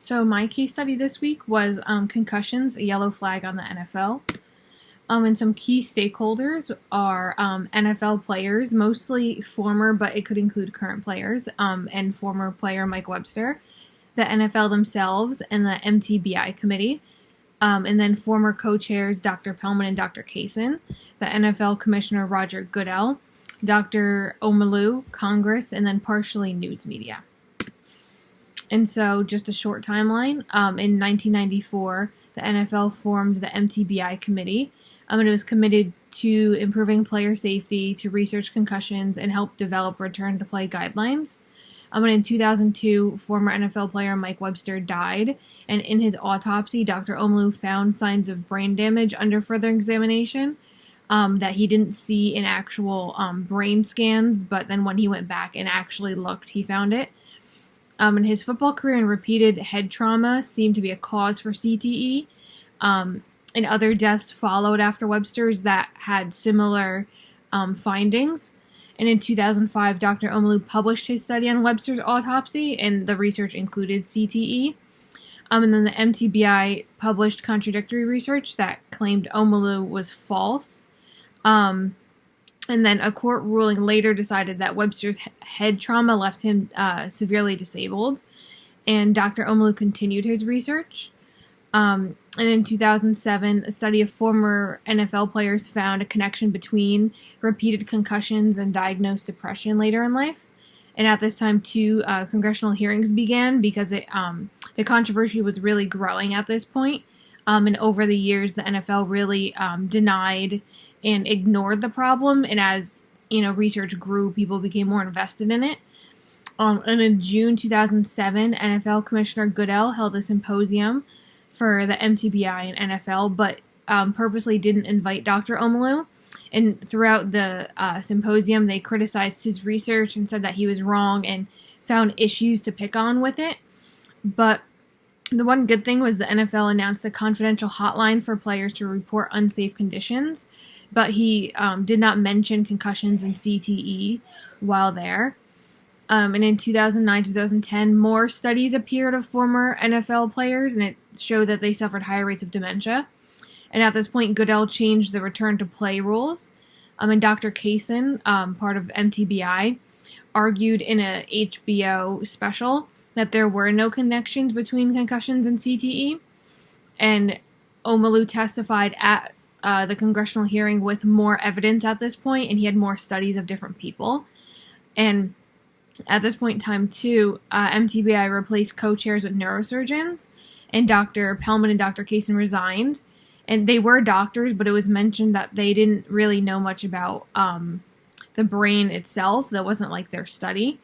So my case study this week was concussions, a yellow flag on the NFL. And some key stakeholders are NFL players, mostly former, but it could include current players, and former player Mike Webster, the NFL themselves, and the MTBI committee, and then former co-chairs Dr. Pellman and Dr. Kaysen, the NFL commissioner Roger Goodell, Dr. Omalu, Congress, and then partially news media. And so, just a short timeline. In 1994, the NFL formed the MTBI committee, and it was committed to improving player safety, to research concussions, and help develop return to play guidelines. And in 2002, former NFL player Mike Webster died, and in his autopsy, Dr. Omalu found signs of brain damage under further examination that he didn't see in actual brain scans, but then when he went back and actually looked, he found it. In his football career, and repeated head trauma seemed to be a cause for CTE. And other deaths followed after Webster's that had similar findings. And in 2005, Dr. Omalu published his study on Webster's autopsy, and the research included CTE. And then the MTBI published contradictory research that claimed Omalu was false. And then a court ruling later decided that Webster's head trauma left him severely disabled, and Dr. Omalu continued his research. And in 2007, a study of former NFL players found a connection between repeated concussions and diagnosed depression later in life. And at this time, two congressional hearings began because the controversy was really growing at this point. And over the years, the NFL really denied and ignored the problem, and as research grew, people became more invested in it. And in June 2007, NFL Commissioner Goodell held a symposium for the MTBI and NFL, but purposely didn't invite Dr. Omalu. And throughout the symposium, they criticized his research and said that he was wrong and found issues to pick on with it. But the one good thing was the NFL announced a confidential hotline for players to report unsafe conditions, but he did not mention concussions and CTE while there. And in 2009-2010, more studies appeared of former NFL players, and it showed that they suffered higher rates of dementia. And at this point, Goodell changed the return to play rules. And Dr. Kaysen, part of MTBI, argued in a HBO special that there were no connections between concussions and CTE. And Omalu testified at the congressional hearing with more evidence at this point, and he had more studies of different people. And at this point in time, too, MTBI replaced co-chairs with neurosurgeons, and Dr. Pellman and Dr. Kaysen resigned. And they were doctors, but it was mentioned that they didn't really know much about the brain itself. That wasn't like their study.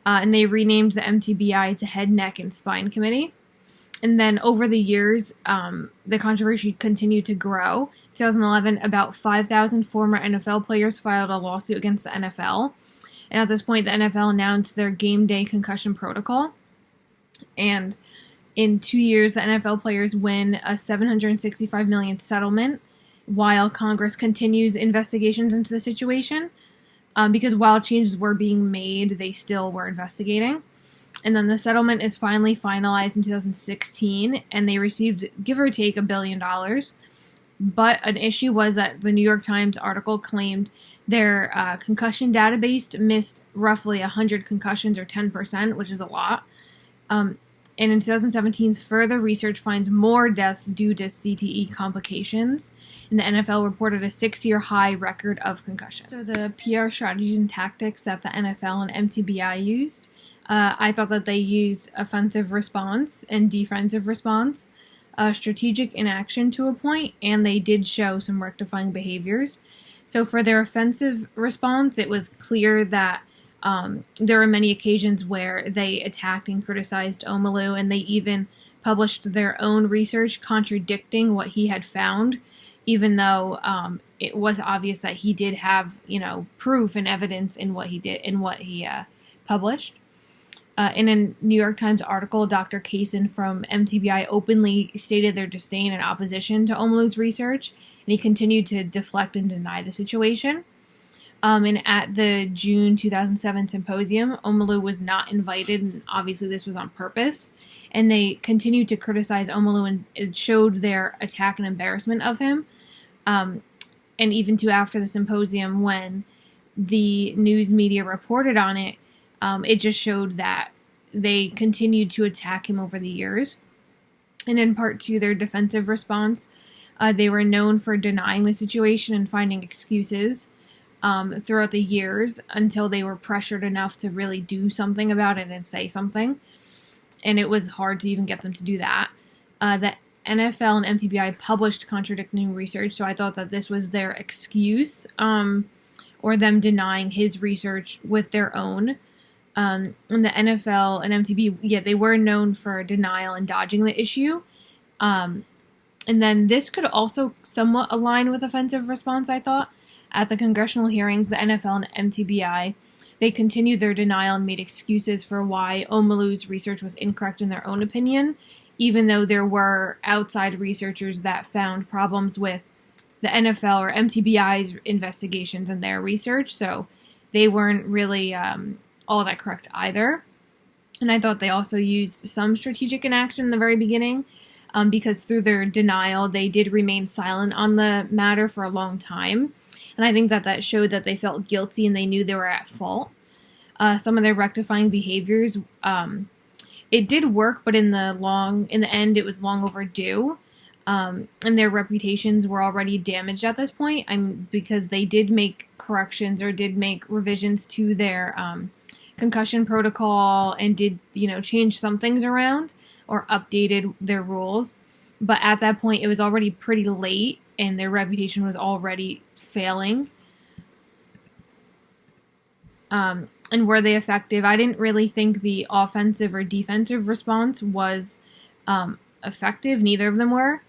And they renamed the MTBI to Head, Neck, and Spine Committee. And then over the years, the controversy continued to grow. 2011, about 5,000 former NFL players filed a lawsuit against the NFL. And at this point, the NFL announced their game day concussion protocol. And in 2 years, the NFL players win a $765 million settlement, while Congress continues investigations into the situation. Because while changes were being made, they still were investigating. And then the settlement is finally finalized in 2016, and they received, give or take, $1 billion. But an issue was that the New York Times article claimed their concussion database missed roughly 100 concussions, or 10%, which is a lot. And in 2017, further research finds more deaths due to CTE complications, and the NFL reported a 6-year high record of concussions. So the PR strategies and tactics that the NFL and MTBI used, I thought that they used offensive response and defensive response, strategic inaction to a point, and they did show some rectifying behaviors. So for their offensive response, it was clear that there were many occasions where they attacked and criticized Omalu, and they even published their own research contradicting what he had found, even though it was obvious that he did have, proof and evidence in what he did, in what he published. In a New York Times article, Dr. Kaysen from MTBI openly stated their disdain and opposition to Omalu's research, and he continued to deflect and deny the situation. And at the June 2007 symposium, Omalu was not invited, and obviously this was on purpose. and they continued to criticize Omalu, and it showed their attack and embarrassment of him. And even to after the symposium, when the news media reported on it, it just showed that they continued to attack him over the years. And in part two, their defensive response, they were known for denying the situation and finding excuses throughout the years until they were pressured enough to really do something about it and say something. And it was hard to even get them to do that. The NFL and MTBI published contradicting research, so I thought that this was their excuse, or them denying his research with their own. And the NFL and MTB, they were known for denial and dodging the issue. And then this could also somewhat align with offensive response, I thought. At the congressional hearings, the NFL and MTBI, they continued their denial and made excuses for why Omalu's research was incorrect in their own opinion, even though there were outside researchers that found problems with the NFL or MTBI's investigations and their research, so they weren't really all that correct either. And I thought they also used some strategic inaction in the very beginning, because through their denial, they did remain silent on the matter for a long time. And I think that showed that they felt guilty and they knew they were at fault. Some of their rectifying behaviors, it did work, but in the end, it was long overdue. And their reputations were already damaged at this point, because they did make corrections or did make revisions to their concussion protocol and did, change some things around or updated their rules. But at that point, it was already pretty late and their reputation was already failing. And were they effective? I didn't really think the offensive or defensive response was effective. Neither of them were.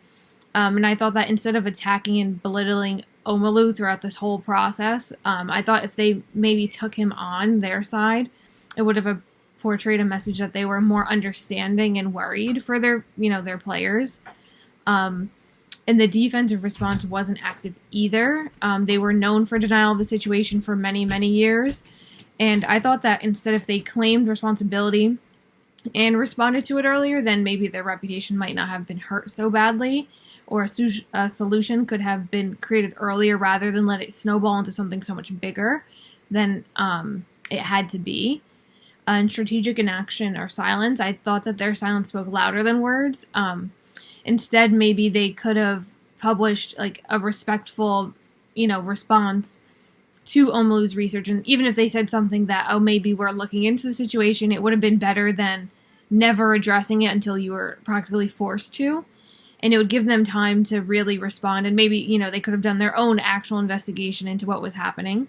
And I thought that instead of attacking and belittling Omalu throughout this whole process, I thought if they maybe took him on their side, it would have portrayed a message that they were more understanding and worried for their players. And the defensive response wasn't active either. They were known for denial of the situation for many, many years. And I thought that instead, if they claimed responsibility and responded to it earlier, then maybe their reputation might not have been hurt so badly, or a solution could have been created earlier rather than let it snowball into something so much bigger than it had to be. And strategic inaction or silence, I thought that their silence spoke louder than words. Instead, maybe they could have published like a respectful, response to Omalu's research. And even if they said something that, maybe we're looking into the situation, it would have been better than never addressing it until you were practically forced to. And it would give them time to really respond. And maybe, they could have done their own actual investigation into what was happening.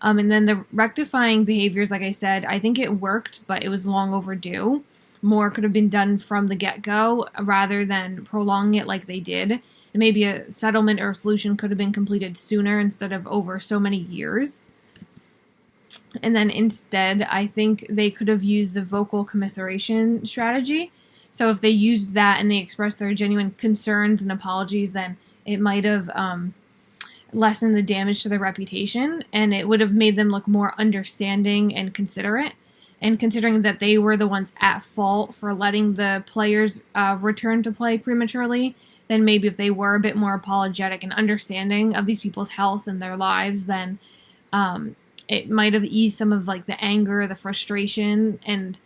And then the rectifying behaviors, like I said, I think it worked, but it was long overdue. More could have been done from the get-go rather than prolonging it like they did. And maybe a settlement or a solution could have been completed sooner instead of over so many years. And then instead, I think they could have used the vocal commiseration strategy. So if they used that and they expressed their genuine concerns and apologies, then it might have lessened the damage to their reputation, and it would have made them look more understanding and considerate. And considering that they were the ones at fault for letting the players return to play prematurely, then maybe if they were a bit more apologetic and understanding of these people's health and their lives, then it might have eased some of like the anger, the frustration, and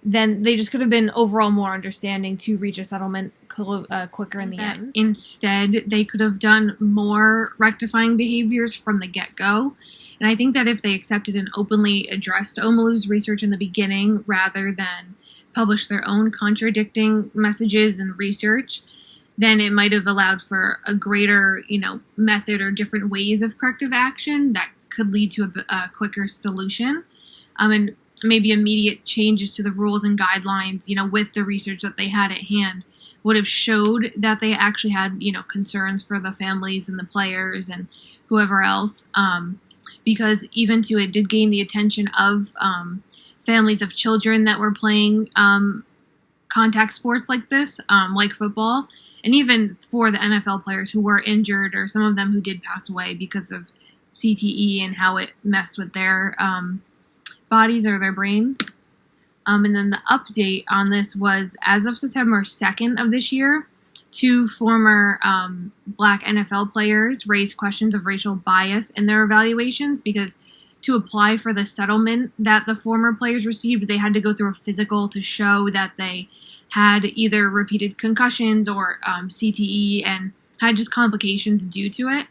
then they just could have been overall more understanding to reach a settlement quicker in the end. Instead, they could have done more rectifying behaviors from the get-go. And I think that if they accepted and openly addressed Omalu's research in the beginning rather than publish their own contradicting messages and research, then it might have allowed for a greater, method or different ways of corrective action that could lead to a quicker solution. And maybe immediate changes to the rules and guidelines, with the research that they had at hand would have showed that they actually had, concerns for the families and the players and whoever else. Because even it did gain the attention of families of children that were playing contact sports like this, like football, and even for the NFL players who were injured or some of them who did pass away because of CTE and how it messed with their bodies or their brains. And then the update on this was, as of September 2nd of this year, two former black NFL players raised questions of racial bias in their evaluations because to apply for the settlement that the former players received, they had to go through a physical to show that they had either repeated concussions or CTE and had just complications due to it.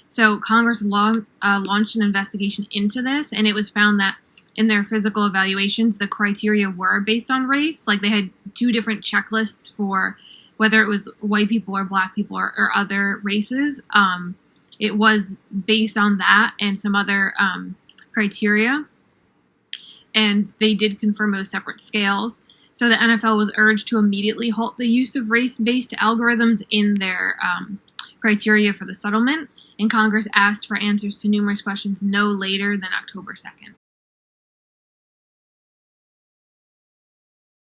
So Congress launched an investigation into this, and it was found that in their physical evaluations, the criteria were based on race. Like they had two different checklists for whether it was white people or black people or other races. It was based on that and some other criteria, and they did confirm those separate scales. So the NFL was urged to immediately halt the use of race-based algorithms in their criteria for the settlement, and Congress asked for answers to numerous questions no later than October 2nd.